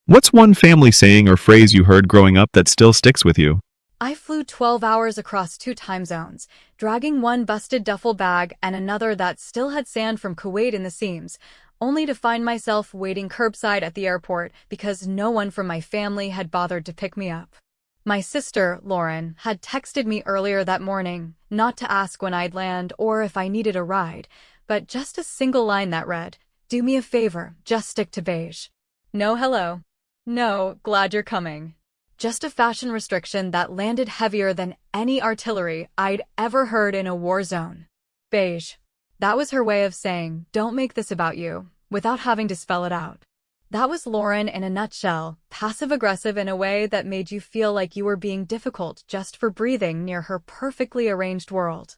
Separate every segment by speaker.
Speaker 1: What's one family saying or phrase you heard growing up that still sticks with you?
Speaker 2: I flew 12 hours across two time zones, dragging one busted duffel bag and another that still had sand from Kuwait in the seams, only to find myself waiting curbside at the airport because no one from my family had bothered to pick me up. My sister, Lauren, had texted me earlier that morning, not to ask when I'd land or if I needed a ride, but just a single line that read, "Do me a favor, just stick to beige." No hello. No, glad you're coming. Just a fashion restriction that landed heavier than any artillery I'd ever heard in a war zone. Beige. That was her way of saying, don't make this about you, without having to spell it out. That was Lauren in a nutshell, passive-aggressive in a way that made you feel like you were being difficult just for breathing near her perfectly arranged world.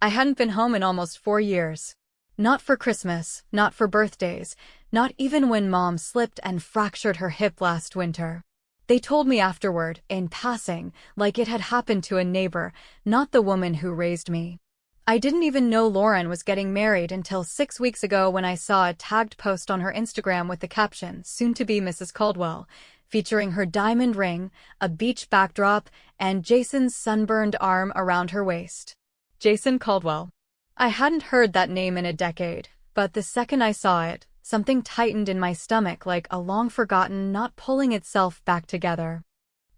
Speaker 2: I hadn't been home in almost 4 years. Not for Christmas, not for birthdays, not even when Mom slipped and fractured her hip last winter. They told me afterward, in passing, like it had happened to a neighbor, not the woman who raised me. I didn't even know Lauren was getting married until 6 weeks ago when I saw a tagged post on her Instagram with the caption, "Soon to be Mrs. Caldwell," featuring her diamond ring, a beach backdrop, and Jason's sunburned arm around her waist. Jason Caldwell. I hadn't heard that name in a decade, but the second I saw it, something tightened in my stomach like a long-forgotten knot pulling itself back together.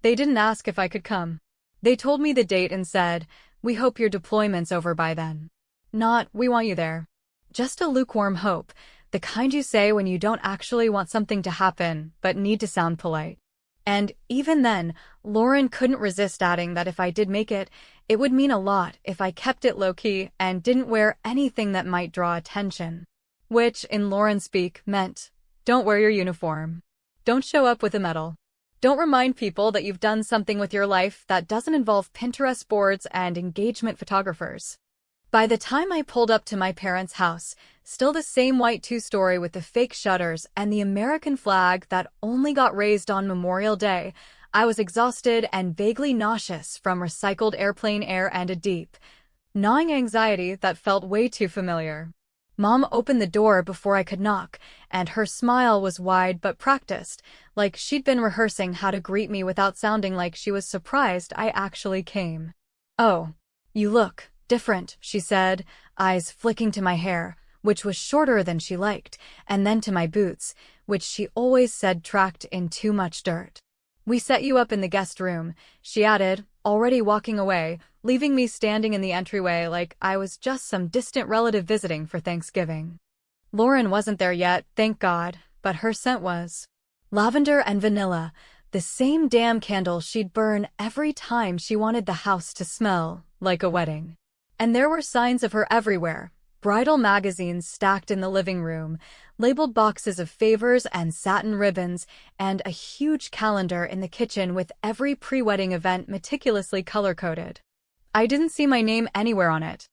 Speaker 2: They didn't ask if I could come. They told me the date and said, "We hope your deployment's over by then." Not, "We want you there." Just a lukewarm hope, the kind you say when you don't actually want something to happen, but need to sound polite. And even then, Lauren couldn't resist adding that if I did make it, it would mean a lot if I kept it low-key and didn't wear anything that might draw attention. Which, in Lauren speak, meant, don't wear your uniform. Don't show up with a medal. Don't remind people that you've done something with your life that doesn't involve Pinterest boards and engagement photographers. By the time I pulled up to my parents' house, still the same white two-story with the fake shutters and the American flag that only got raised on Memorial Day, I was exhausted and vaguely nauseous from recycled airplane air and a deep, gnawing anxiety that felt way too familiar. Mom opened the door before I could knock, and her smile was wide but practiced, like she'd been rehearsing how to greet me without sounding like she was surprised I actually came. "Oh, you look different," she said, eyes flicking to my hair, which was shorter than she liked, and then to my boots, which she always said tracked in too much dirt. "We set you up in the guest room," she added, already walking away, leaving me standing in the entryway like I was just some distant relative visiting for Thanksgiving. Lauren wasn't there yet, thank God, but her scent was. Lavender and vanilla, the same damn candle she'd burn every time she wanted the house to smell like a wedding. And there were signs of her everywhere. Bridal magazines stacked in the living room, labeled boxes of favors and satin ribbons, and a huge calendar in the kitchen with every pre-wedding event meticulously color-coded. I didn't see my name anywhere on it.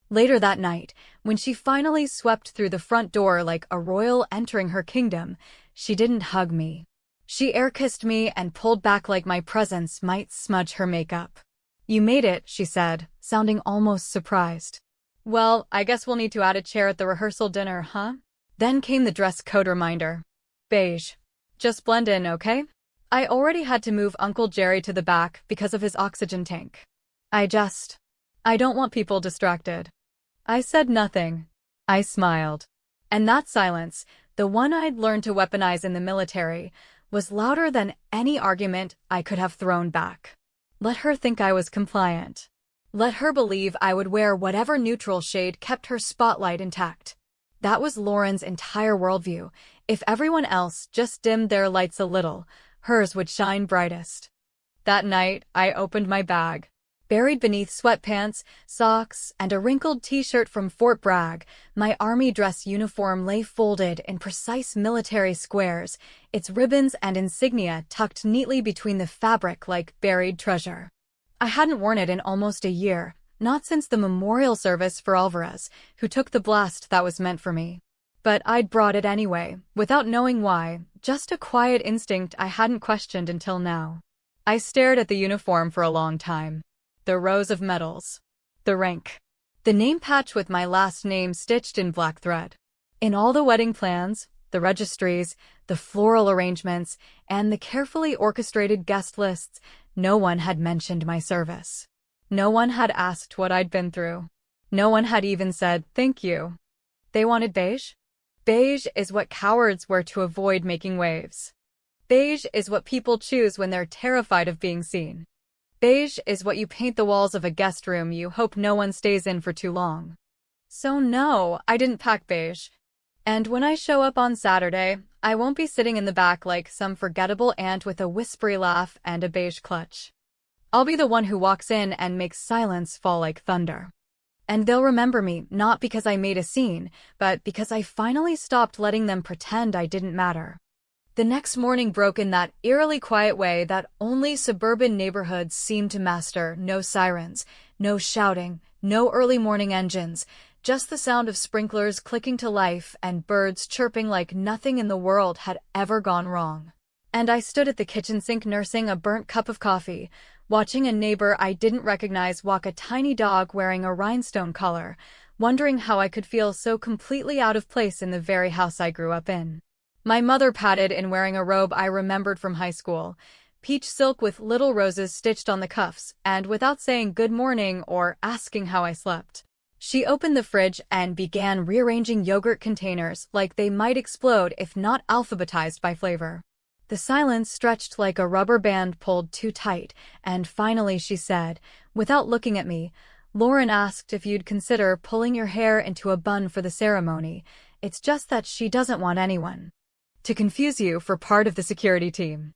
Speaker 2: Later that night, when she finally swept through the front door like a royal entering her kingdom, she didn't hug me. She air-kissed me and pulled back like my presence might smudge her makeup. "You made it," she said, sounding almost surprised. "Well, I guess we'll need to add a chair at the rehearsal dinner, huh?" Then came the dress code reminder. Beige. Just blend in, okay? I already had to move Uncle Jerry to the back because of his oxygen tank. I don't want people distracted. I said nothing. I smiled. And that silence, the one I'd learned to weaponize in the military, was louder than any argument I could have thrown back. Let her think I was compliant. Let her believe I would wear whatever neutral shade kept her spotlight intact. That was Lauren's entire worldview. If everyone else just dimmed their lights a little, hers would shine brightest. That night, I opened my bag. Buried beneath sweatpants, socks, and a wrinkled t-shirt from Fort Bragg, my army dress uniform lay folded in precise military squares, its ribbons and insignia tucked neatly between the fabric like buried treasure. I hadn't worn it in almost a year, not since the memorial service for Alvarez, who took the blast that was meant for me. But I'd brought it anyway, without knowing why, just a quiet instinct I hadn't questioned until now. I stared at the uniform for a long time. The rows of medals. The rank. The name patch with my last name stitched in black thread. In all the wedding plans, the registries, the floral arrangements, and the carefully orchestrated guest lists, no one had mentioned my service. No one had asked what I'd been through. No one had even said, "Thank you." They wanted beige? Beige is what cowards wear to avoid making waves. Beige is what people choose when they're terrified of being seen. Beige is what you paint the walls of a guest room you hope no one stays in for too long. So no, I didn't pack beige. And when I show up on Saturday, I won't be sitting in the back like some forgettable aunt with a whispery laugh and a beige clutch. I'll be the one who walks in and makes silence fall like thunder. And they'll remember me not because I made a scene, but because I finally stopped letting them pretend I didn't matter. The next morning broke in that eerily quiet way that only suburban neighborhoods seem to master. No sirens, no shouting, no early morning engines, just the sound of sprinklers clicking to life and birds chirping like nothing in the world had ever gone wrong. And I stood at the kitchen sink nursing a burnt cup of coffee, watching a neighbor I didn't recognize walk a tiny dog wearing a rhinestone collar, wondering how I could feel so completely out of place in the very house I grew up in. My mother patted in wearing a robe I remembered from high school, peach silk with little roses stitched on the cuffs, and without saying good morning or asking how I slept, she opened the fridge and began rearranging yogurt containers like they might explode if not alphabetized by flavor. The silence stretched like a rubber band pulled too tight, and finally she said, without looking at me, "Lauren asked if you'd consider pulling your hair into a bun for the ceremony. It's just that she doesn't want anyone to confuse you for part of the security team."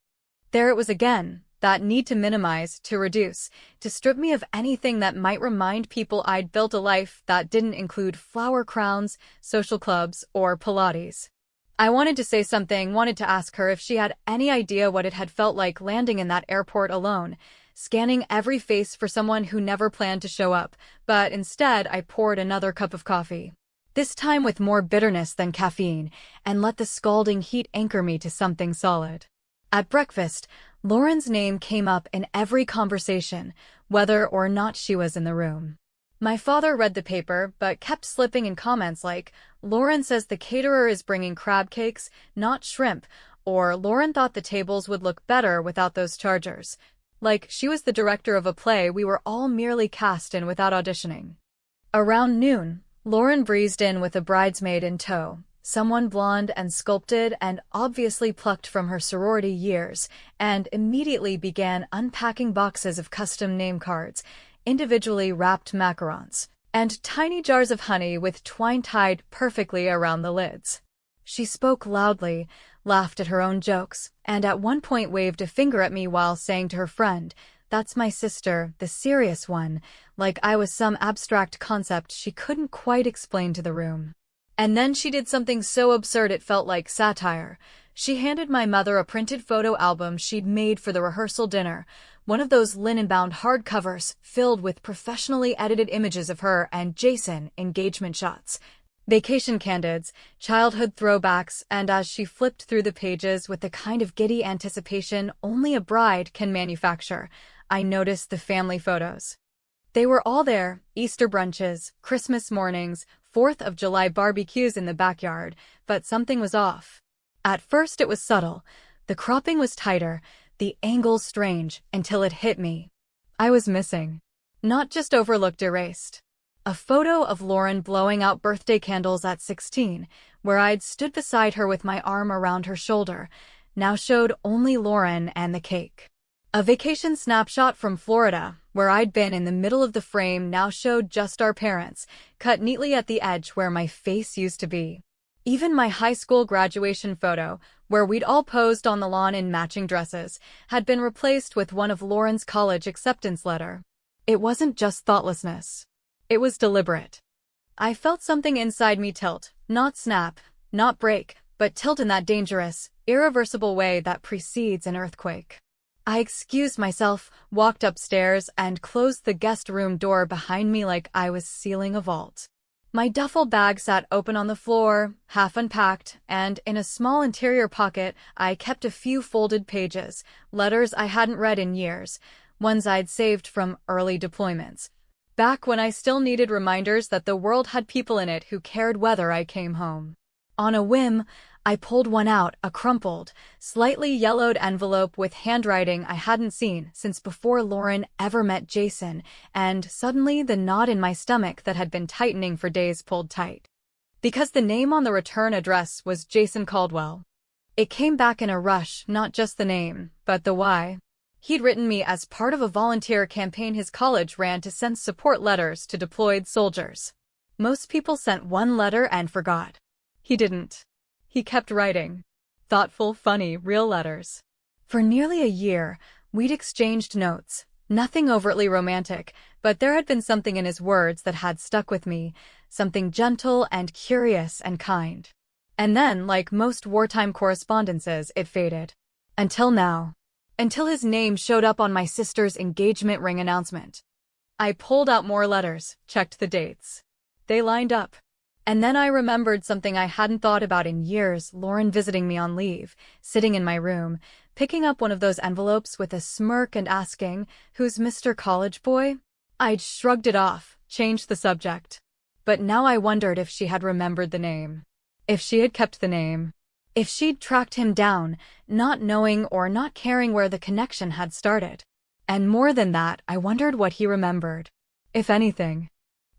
Speaker 2: There it was again, that need to minimize, to reduce, to strip me of anything that might remind people I'd built a life that didn't include flower crowns, social clubs, or Pilates. I wanted to say something, wanted to ask her if she had any idea what it had felt like landing in that airport alone, scanning every face for someone who never planned to show up, but instead I poured another cup of coffee. This time with more bitterness than caffeine, and let the scalding heat anchor me to something solid. At breakfast, Lauren's name came up in every conversation, whether or not she was in the room. My father read the paper, but kept slipping in comments like, "Lauren says the caterer is bringing crab cakes, not shrimp," or "Lauren thought the tables would look better without those chargers." Like she was the director of a play we were all merely cast in without auditioning. Around noon, Lauren breezed in with a bridesmaid in tow, someone blonde and sculpted and obviously plucked from her sorority years, and immediately began unpacking boxes of custom name cards, individually wrapped macarons, and tiny jars of honey with twine tied perfectly around the lids. She spoke loudly, laughed at her own jokes, and at one point waved a finger at me while saying to her friend, "That's my sister, the serious one," like I was some abstract concept she couldn't quite explain to the room. And then she did something so absurd it felt like satire. She handed my mother a printed photo album she'd made for the rehearsal dinner, one of those linen-bound hardcovers filled with professionally edited images of her and Jason engagement shots, vacation candids, childhood throwbacks, and as she flipped through the pages with the kind of giddy anticipation only a bride can manufacture, I noticed the family photos. They were all there, Easter brunches, Christmas mornings, 4th of July barbecues in the backyard, but something was off. At first it was subtle. The cropping was tighter, the angles strange, until it hit me. I was missing. Not just overlooked, erased. A photo of Lauren blowing out birthday candles at 16, where I'd stood beside her with my arm around her shoulder, now showed only Lauren and the cake. A vacation snapshot from Florida, where I'd been in the middle of the frame, now showed just our parents, cut neatly at the edge where my face used to be. Even my high school graduation photo, where we'd all posed on the lawn in matching dresses, had been replaced with one of Lauren's college acceptance letter. It wasn't just thoughtlessness. It was deliberate. I felt something inside me tilt, not snap, not break, but tilt in that dangerous, irreversible way that precedes an earthquake. I excused myself, walked upstairs, and closed the guest room door behind me like I was sealing a vault. My duffel bag sat open on the floor, half unpacked, and in a small interior pocket I kept a few folded pages, letters I hadn't read in years, ones I'd saved from early deployments, back when I still needed reminders that the world had people in it who cared whether I came home. On a whim, I pulled one out, a crumpled, slightly yellowed envelope with handwriting I hadn't seen since before Lauren ever met Jason, and suddenly the knot in my stomach that had been tightening for days pulled tight. Because the name on the return address was Jason Caldwell. It came back in a rush, not just the name, but the why. He'd written me as part of a volunteer campaign his college ran to send support letters to deployed soldiers. Most people sent one letter and forgot. He didn't. He kept writing. Thoughtful, funny, real letters. For nearly a year, we'd exchanged notes. Nothing overtly romantic, but there had been something in his words that had stuck with me, something gentle and curious and kind. And then, like most wartime correspondences, it faded. Until now. Until his name showed up on my sister's engagement ring announcement. I pulled out more letters, checked the dates. They lined up. And then I remembered something I hadn't thought about in years, Lauren visiting me on leave, sitting in my room, picking up one of those envelopes with a smirk and asking, "Who's Mr. College Boy?" I'd shrugged it off, changed the subject. But now I wondered if she had remembered the name. If she had kept the name. If she'd tracked him down, not knowing or not caring where the connection had started. And more than that, I wondered what he remembered. If anything.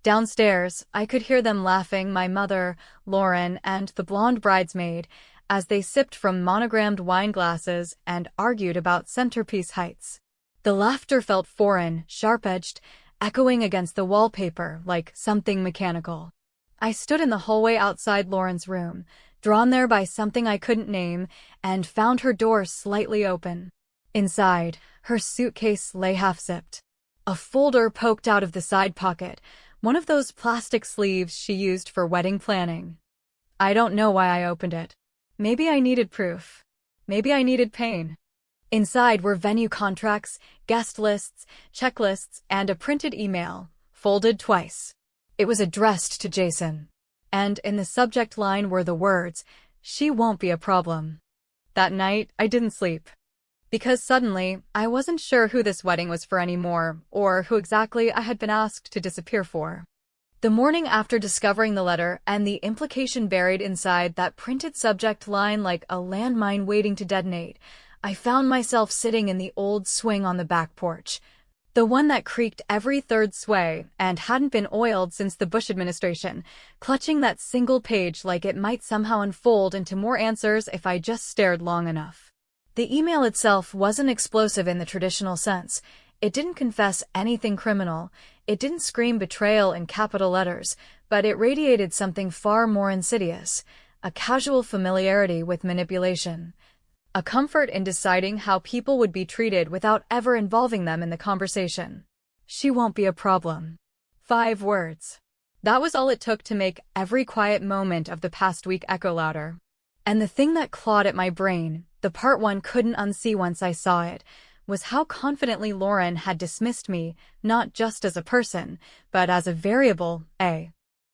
Speaker 2: Downstairs, I could hear them laughing, my mother, Lauren, and the blonde bridesmaid, as they sipped from monogrammed wine glasses and argued about centerpiece heights. The laughter felt foreign, sharp-edged, echoing against the wallpaper like something mechanical. I stood in the hallway outside Lauren's room, drawn there by something I couldn't name, and found her door slightly open. Inside, her suitcase lay half-zipped. A folder poked out of the side pocket, one of those plastic sleeves she used for wedding planning. I don't know why I opened it. Maybe I needed proof. Maybe I needed pain. Inside were venue contracts, guest lists, checklists, and a printed email, folded twice. It was addressed to Jason. And in the subject line were the words, "She won't be a problem." That night, I didn't sleep. Because suddenly, I wasn't sure who this wedding was for anymore, or who exactly I had been asked to disappear for. The morning after discovering the letter and the implication buried inside that printed subject line like a landmine waiting to detonate, I found myself sitting in the old swing on the back porch. The one that creaked every third sway and hadn't been oiled since the Bush administration, clutching that single page like it might somehow unfold into more answers if I just stared long enough. The email itself wasn't explosive in the traditional sense. It didn't confess anything criminal. It didn't scream betrayal in capital letters, but it radiated something far more insidious, a casual familiarity with manipulation, a comfort in deciding how people would be treated without ever involving them in the conversation. She won't be a problem. 5 words. That was all it took to make every quiet moment of the past week echo louder. And the thing that clawed at my brain, the part one couldn't unsee once I saw it, was how confidently Lauren had dismissed me, not just as a person, but as a variable, a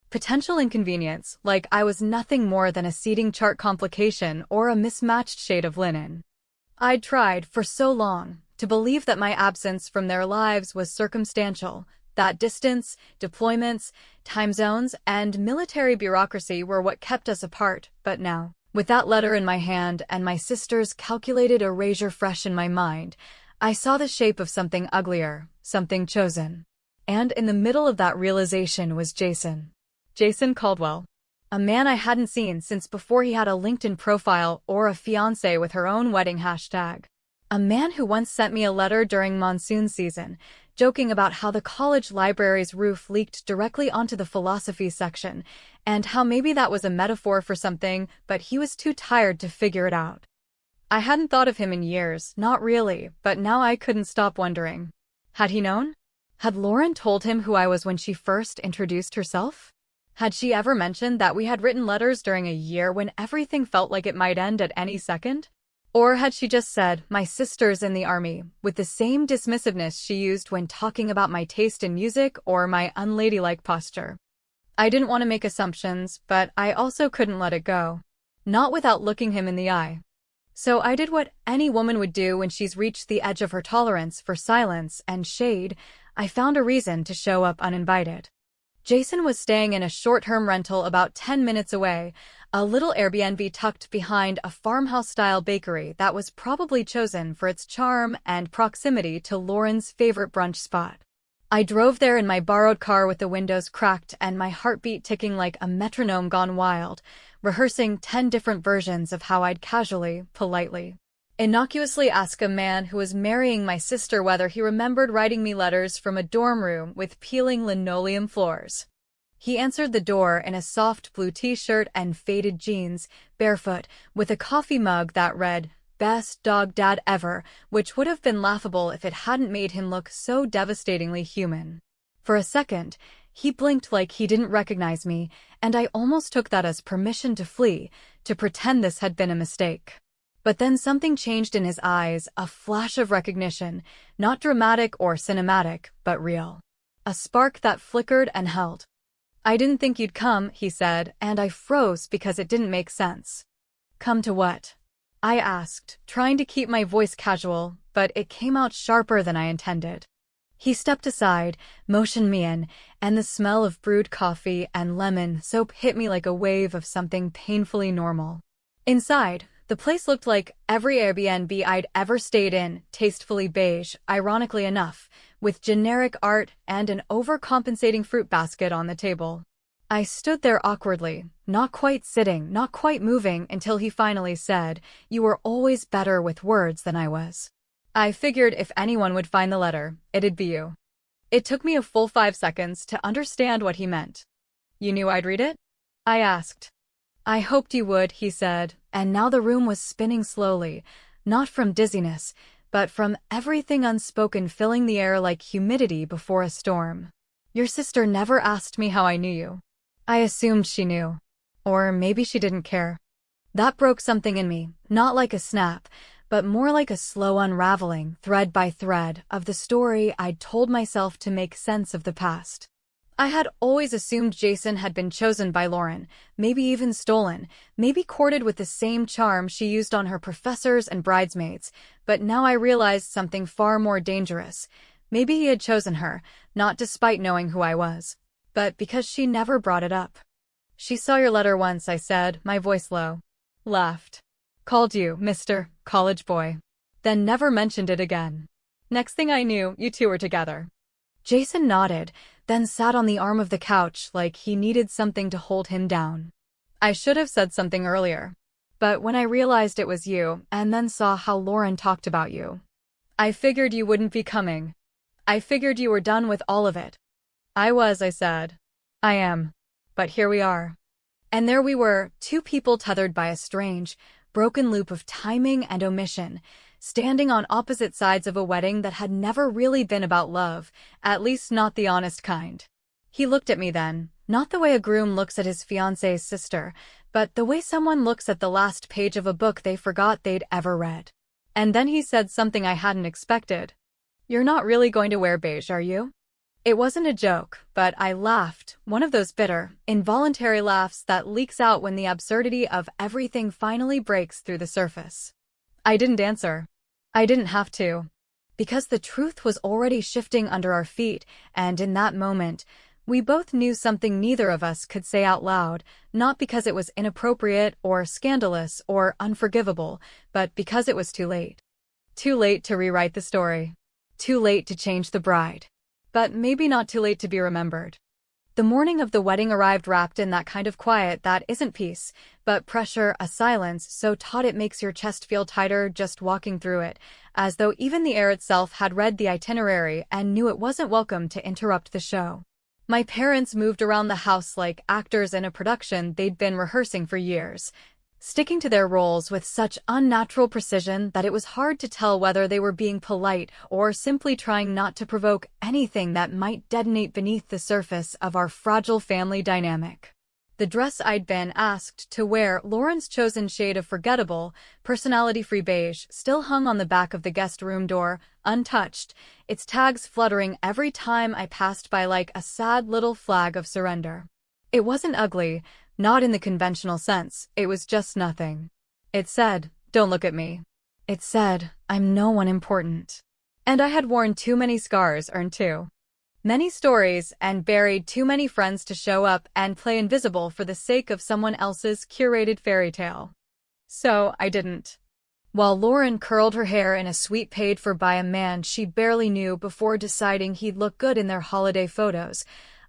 Speaker 2: potential inconvenience, like I was nothing more than a seating chart complication or a mismatched shade of linen. I'd tried, for so long, to believe that my absence from their lives was circumstantial, that distance, deployments, time zones, and military bureaucracy were what kept us apart, but now, with that letter in my hand and my sister's calculated erasure fresh in my mind, I saw the shape of something uglier, something chosen. And in the middle of that realization was Jason. Jason Caldwell. A man I hadn't seen since before he had a LinkedIn profile or a fiancé with her own wedding hashtag. A man who once sent me a letter during monsoon season, joking about how the college library's roof leaked directly onto the philosophy section, and how maybe that was a metaphor for something, but he was too tired to figure it out. I hadn't thought of him in years, not really, but now I couldn't stop wondering. Had he known? Had Lauren told him who I was when she first introduced herself? Had she ever mentioned that we had written letters during a year when everything felt like it might end at any second? Or had she just said, "My sister's in the army," with the same dismissiveness she used when talking about my taste in music or my unladylike posture? I didn't want to make assumptions, but I also couldn't let it go. Not without looking him in the eye. So I did what any woman would do when she's reached the edge of her tolerance for silence and shade. I found a reason to show up uninvited. Jason was staying in a short-term rental about 10 minutes away. a little Airbnb tucked behind a farmhouse-style bakery that was probably chosen for its charm and proximity to Lauren's favorite brunch spot. I drove there in my borrowed car with the windows cracked and my heartbeat ticking like a metronome gone wild, rehearsing 10 different versions of how I'd casually, politely, innocuously ask a man who was marrying my sister whether he remembered writing me letters from a dorm room with peeling linoleum floors. He answered the door in a soft blue t-shirt and faded jeans, barefoot, with a coffee mug that read, "Best dog dad ever," which would have been laughable if it hadn't made him look so devastatingly human. For a second, he blinked like he didn't recognize me, and I almost took that as permission to flee, to pretend this had been a mistake. But then something changed in his eyes, a flash of recognition, not dramatic or cinematic, but real. A spark that flickered and held. "I didn't think you'd come," he said, and I froze because it didn't make sense. "Come to what?" I asked, trying to keep my voice casual, but it came out sharper than I intended. He stepped aside, motioned me in, and the smell of brewed coffee and lemon soap hit me like a wave of something painfully normal. Inside, the place looked like every Airbnb I'd ever stayed in, tastefully beige, ironically enough, with generic art and an overcompensating fruit basket on the table. I stood there awkwardly, not quite sitting, not quite moving, until he finally said, "You were always better with words than I was." I figured if anyone would find the letter, it'd be you. It took me a full 5 seconds to understand what he meant. "You knew I'd read it?" I asked. "I hoped you would," he said, and now the room was spinning slowly, not from dizziness, but from everything unspoken filling the air like humidity before a storm. "Your sister never asked me how I knew you. I assumed she knew. Or maybe she didn't care." That broke something in me, not like a snap, but more like a slow unraveling, thread by thread, of the story I'd told myself to make sense of the past. I had always assumed Jason had been chosen by Lauren, maybe even stolen, maybe courted with the same charm she used on her professors and bridesmaids, but now I realized something far more dangerous. Maybe he had chosen her, not despite knowing who I was, but because she never brought it up. "She saw your letter once," I said, my voice low. Laughed. "Called you, Mr. College Boy." Then never mentioned it again. Next thing I knew, you two were together. Jason nodded, then sat on the arm of the couch like he needed something to hold him down. "I should have said something earlier. But when I realized it was you, and then saw how Lauren talked about you, I figured you wouldn't be coming. I figured you were done with all of it." "I was," I said. "I am. But here we are." And there we were, two people tethered by a strange, broken loop of timing and omission, standing on opposite sides of a wedding that had never really been about love, at least not the honest kind. He looked at me then, not the way a groom looks at his fiancée's sister, but the way someone looks at the last page of a book they forgot they'd ever read. And then he said something I hadn't expected. "You're not really going to wear beige, are you?" It wasn't a joke, but I laughed, one of those bitter, involuntary laughs that leaks out when the absurdity of everything finally breaks through the surface. I didn't answer. I didn't have to. Because the truth was already shifting under our feet, and in that moment, we both knew something neither of us could say out loud, not because it was inappropriate or scandalous or unforgivable, but because it was too late. Too late to rewrite the story. Too late to change the bride. But maybe not too late to be remembered. The morning of the wedding arrived wrapped in that kind of quiet that isn't peace, but pressure, a silence so taut it makes your chest feel tighter just walking through it, as though even the air itself had read the itinerary and knew it wasn't welcome to interrupt the show. My parents moved around the house like actors in a production they'd been rehearsing for years, sticking to their roles with such unnatural precision that it was hard to tell whether they were being polite or simply trying not to provoke anything that might detonate beneath the surface of our fragile family dynamic. The dress I'd been asked to wear, Lauren's chosen shade of forgettable, personality-free beige, still hung on the back of the guest room door, untouched, its tags fluttering every time I passed by like a sad little flag of surrender. It wasn't ugly, not in the conventional sense, it was just nothing. It said, "Don't look at me." It said, "I'm no one important." And I had worn too many scars, earned too. Many stories and buried too many friends to show up and play invisible for the sake of someone else's curated fairy tale. So I didn't. While Lauren curled her hair in a sweet paid for by a man she barely knew before deciding he'd look good in their holiday photos,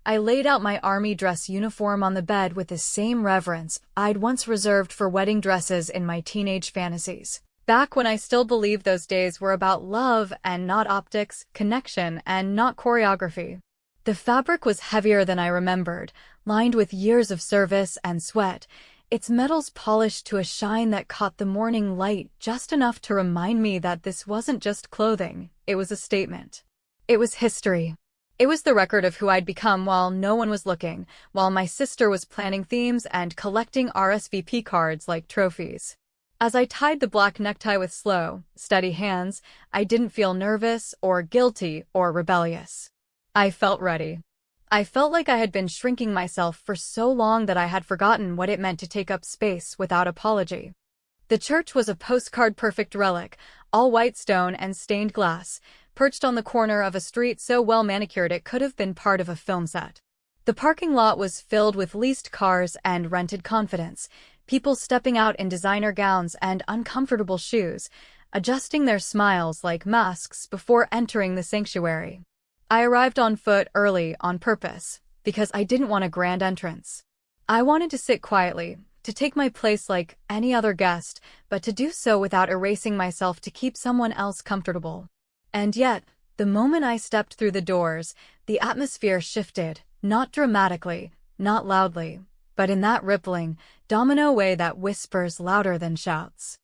Speaker 2: I laid out my army dress uniform on the bed with the same reverence I'd once reserved for wedding dresses in my teenage fantasies. Back when I still believed those days were about love and not optics, connection and not choreography. The fabric was heavier than I remembered, lined with years of service and sweat, its metals polished to a shine that caught the morning light just enough to remind me that this wasn't just clothing, it was a statement. It was history. It was the record of who I'd become while no one was looking, while my sister was planning themes and collecting RSVP cards like trophies. As I tied the black necktie with slow, steady hands, I didn't feel nervous or guilty or rebellious. I felt ready. I felt like I had been shrinking myself for so long that I had forgotten what it meant to take up space without apology. The church was a postcard-perfect relic, all white stone and stained glass, perched on the corner of a street so well manicured it could have been part of a film set. The parking lot was filled with leased cars and rented confidence, people stepping out in designer gowns and uncomfortable shoes, adjusting their smiles like masks before entering the sanctuary. I arrived on foot early on purpose, because I didn't want a grand entrance. I wanted to sit quietly, to take my place like any other guest, but to do so without erasing myself to keep someone else comfortable. And yet, the moment I stepped through the doors, the atmosphere shifted, not dramatically, not loudly, but in that rippling, domino way that whispers louder than shouts.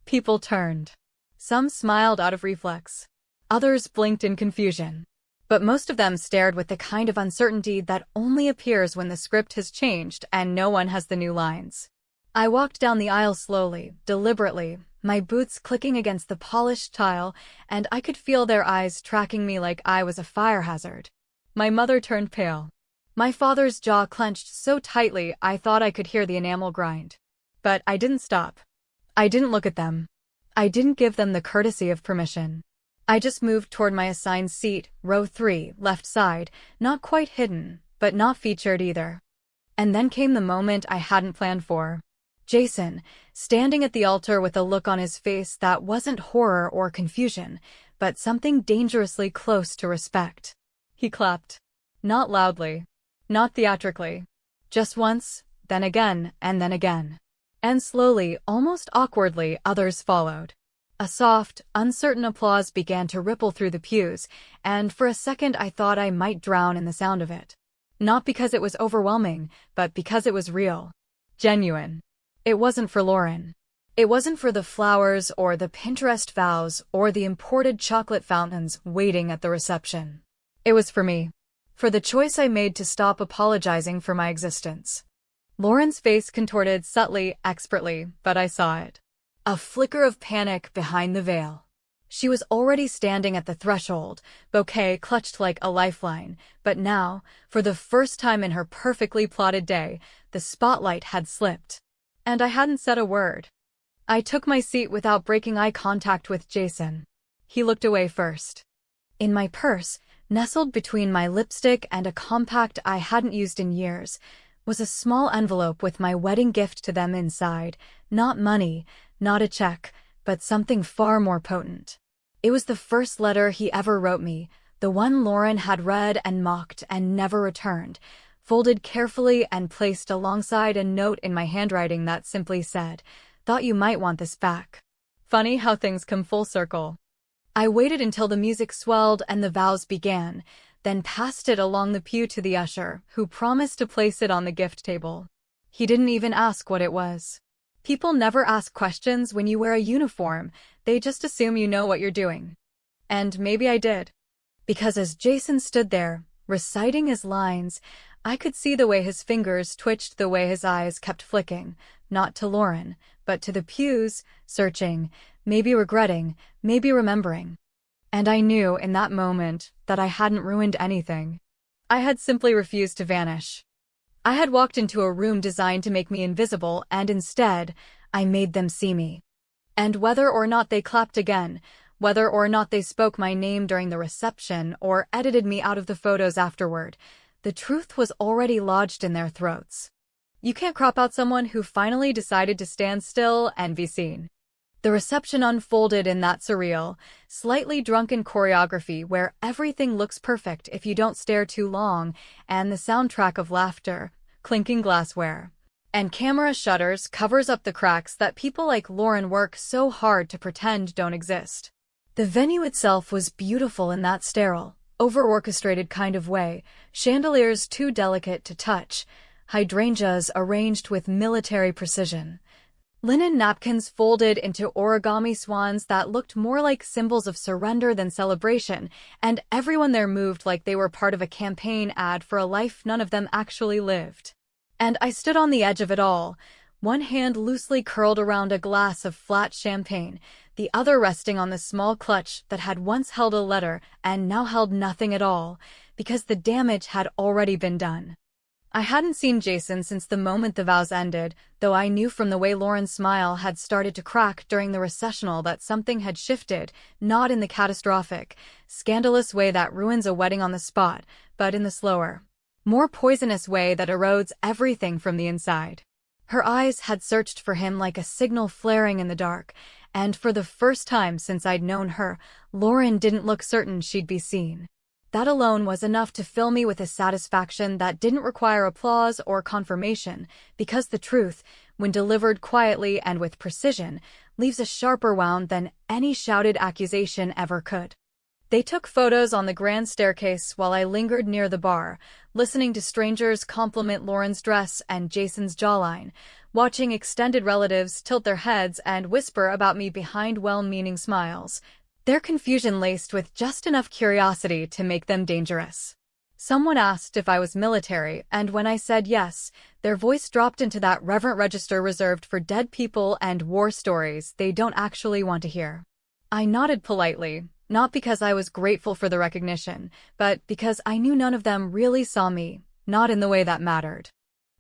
Speaker 2: People turned. Some smiled out of reflex. Others blinked in confusion. But most of them stared with the kind of uncertainty that only appears when the script has changed and no one has the new lines. I walked down the aisle slowly, deliberately, my boots clicking against the polished tile, and I could feel their eyes tracking me like I was a fire hazard. My mother turned pale. My father's jaw clenched so tightly I thought I could hear the enamel grind. But I didn't stop. I didn't look at them. I didn't give them the courtesy of permission. I just moved toward my assigned seat, row 3, left side, not quite hidden, but not featured either. And then came the moment I hadn't planned for. Jason, standing at the altar with a look on his face that wasn't horror or confusion, but something dangerously close to respect. He clapped. Not loudly. Not theatrically. Just once, then again, and then again. And slowly, almost awkwardly, others followed. A soft, uncertain applause began to ripple through the pews, and for a second I thought I might drown in the sound of it. Not because it was overwhelming, but because it was real. Genuine. It wasn't for Lauren. It wasn't for the flowers or the Pinterest vows or the imported chocolate fountains waiting at the reception. It was for me. For the choice I made to stop apologizing for my existence. Lauren's face contorted subtly, expertly, but I saw it. A flicker of panic behind the veil. She was already standing at the threshold, bouquet clutched like a lifeline, but now, for the first time in her perfectly plotted day, the spotlight had slipped. And I hadn't said a word. I took my seat without breaking eye contact with Jason. He looked away first. In my purse, nestled between my lipstick and a compact I hadn't used in years, was a small envelope with my wedding gift to them inside, not money, not a check, but something far more potent. It was the first letter he ever wrote me, the one Lauren had read and mocked and never returned, folded carefully and placed alongside a note in my handwriting that simply said, "Thought you might want this back." Funny how things come full circle. I waited until the music swelled and the vows began, then passed it along the pew to the usher, who promised to place it on the gift table. He didn't even ask what it was. People never ask questions when you wear a uniform, they just assume you know what you're doing. And maybe I did. Because as Jason stood there, reciting his lines, I could see the way his fingers twitched, the way his eyes kept flicking, not to Lauren, but to the pews, searching, maybe regretting, maybe remembering. And I knew in that moment that I hadn't ruined anything. I had simply refused to vanish. I had walked into a room designed to make me invisible, and instead, I made them see me. And whether or not they clapped again, whether or not they spoke my name during the reception or edited me out of the photos afterward. The truth was already lodged in their throats. You can't crop out someone who finally decided to stand still and be seen. The reception unfolded in that surreal, slightly drunken choreography where everything looks perfect if you don't stare too long, and the soundtrack of laughter, clinking glassware, and camera shutters covers up the cracks that people like Lauren work so hard to pretend don't exist. The venue itself was beautiful in that sterile, over-orchestrated kind of way, chandeliers too delicate to touch, hydrangeas arranged with military precision, linen napkins folded into origami swans that looked more like symbols of surrender than celebration, and everyone there moved like they were part of a campaign ad for a life none of them actually lived. And I stood on the edge of it all, one hand loosely curled around a glass of flat champagne, the other resting on the small clutch that had once held a letter and now held nothing at all, because the damage had already been done. I hadn't seen Jason since the moment the vows ended, though I knew from the way Lauren's smile had started to crack during the recessional that something had shifted, not in the catastrophic, scandalous way that ruins a wedding on the spot, but in the slower, more poisonous way that erodes everything from the inside. Her eyes had searched for him like a signal flaring in the dark, and for the first time since I'd known her, Lauren didn't look certain she'd be seen. That alone was enough to fill me with a satisfaction that didn't require applause or confirmation, because the truth, when delivered quietly and with precision, leaves a sharper wound than any shouted accusation ever could. They took photos on the grand staircase while I lingered near the bar, listening to strangers compliment Lauren's dress and Jason's jawline, watching extended relatives tilt their heads and whisper about me behind well-meaning smiles, their confusion laced with just enough curiosity to make them dangerous. Someone asked if I was military, and when I said yes, their voice dropped into that reverent register reserved for dead people and war stories they don't actually want to hear. I nodded politely, not because I was grateful for the recognition, but because I knew none of them really saw me, not in the way that mattered.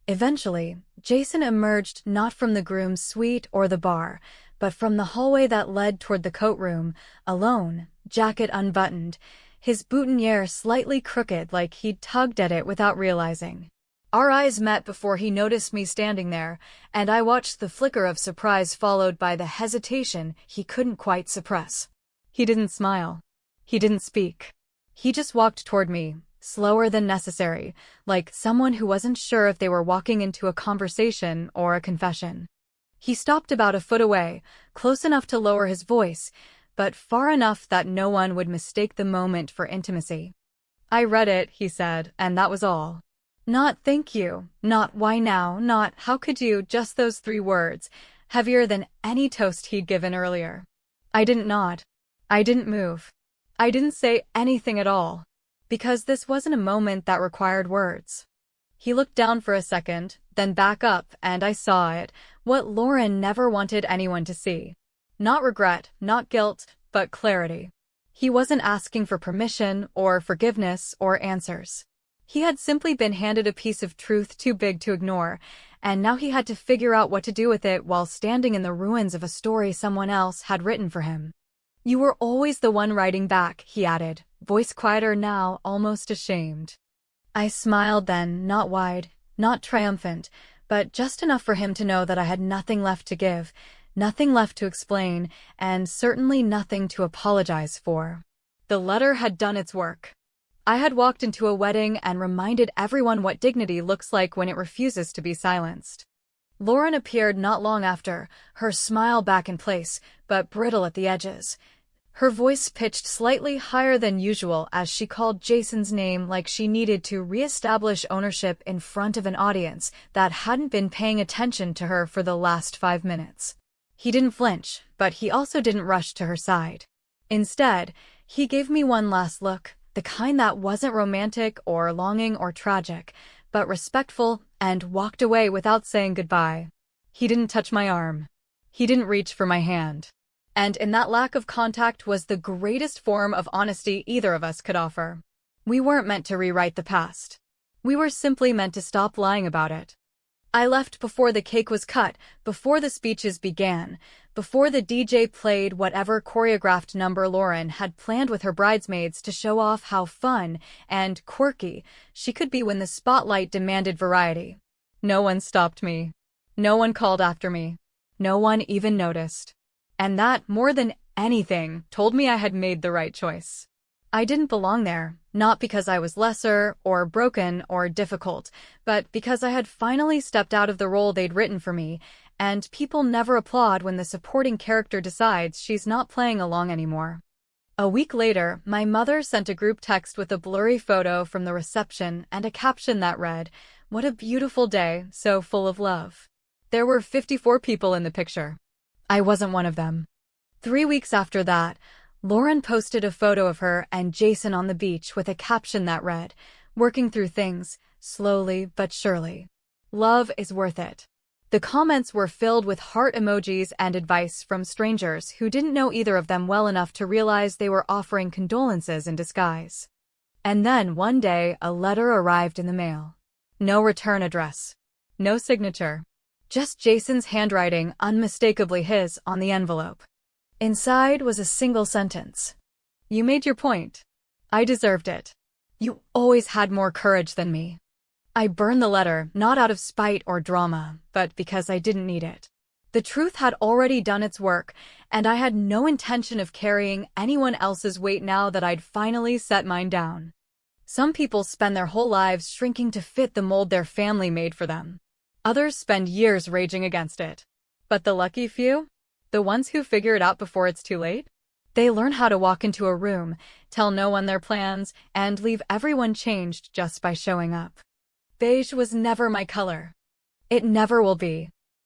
Speaker 2: Eventually, Jason emerged not from the groom's suite or the bar, but from the hallway that led toward the coat room, alone, jacket unbuttoned, his boutonniere slightly crooked like he'd tugged at it without realizing. Our eyes met before he noticed me standing there, and I watched the flicker of surprise followed by the hesitation he couldn't quite suppress. He didn't smile. He didn't speak. He just walked toward me, slower than necessary, like someone who wasn't sure if they were walking into a conversation or a confession. He stopped about a foot away, close enough to lower his voice, but far enough that no one would mistake the moment for intimacy. "I read it," he said, and that was all. Not "thank you," not "why now," not "how could you," just those 3 words, heavier than any toast he'd given earlier. I didn't nod. I didn't move. I didn't say anything at all, because this wasn't a moment that required words. He looked down for a second, then back up, and I saw it, what Lauren never wanted anyone to see. Not regret, not guilt, but clarity. He wasn't asking for permission or forgiveness or answers. He had simply been handed a piece of truth too big to ignore, and now he had to figure out what to do with it while standing in the ruins of a story someone else had written for him. "You were always the one writing back," he added, voice quieter now, almost ashamed. I smiled then, not wide, not triumphant, but just enough for him to know that I had nothing left to give, nothing left to explain, and certainly nothing to apologize for. The letter had done its work. I had walked into a wedding and reminded everyone what dignity looks like when it refuses to be silenced. Lauren appeared not long after, her smile back in place, but brittle at the edges. Her voice pitched slightly higher than usual as she called Jason's name like she needed to re-establish ownership in front of an audience that hadn't been paying attention to her for the last 5 minutes. He didn't flinch, but he also didn't rush to her side. Instead, he gave me one last look, the kind that wasn't romantic or longing or tragic, but respectful, and walked away without saying goodbye. He didn't touch my arm. He didn't reach for my hand. And in that lack of contact was the greatest form of honesty either of us could offer. We weren't meant to rewrite the past. We were simply meant to stop lying about it. I left before the cake was cut, before the speeches began, before the DJ played whatever choreographed number Lauren had planned with her bridesmaids to show off how fun and quirky she could be when the spotlight demanded variety. No one stopped me. No one called after me. No one even noticed. And that, more than anything, told me I had made the right choice. I didn't belong there, not because I was lesser, or broken, or difficult, but because I had finally stepped out of the role they'd written for me, and people never applaud when the supporting character decides she's not playing along anymore. A week later, my mother sent a group text with a blurry photo from the reception and a caption that read, "What a beautiful day, so full of love." There were 54 people in the picture. I wasn't one of them. 3 weeks after that, Lauren posted a photo of her and Jason on the beach with a caption that read, "Working through things, slowly but surely. Love is worth it." The comments were filled with heart emojis and advice from strangers who didn't know either of them well enough to realize they were offering condolences in disguise. And then, one day, a letter arrived in the mail. No return address. No signature. Just Jason's handwriting, unmistakably his, on the envelope. Inside was a single sentence. "You made your point. I deserved it. You always had more courage than me." I burned the letter, not out of spite or drama, but because I didn't need it. The truth had already done its work, and I had no intention of carrying anyone else's weight now that I'd finally set mine down. Some people spend their whole lives shrinking to fit the mold their family made for them. Others spend years raging against it. But the lucky few? The ones who figure it out before it's too late? They learn how to walk into a room, tell no one their plans, and leave everyone changed just by showing up. Beige was never my color. It never will be.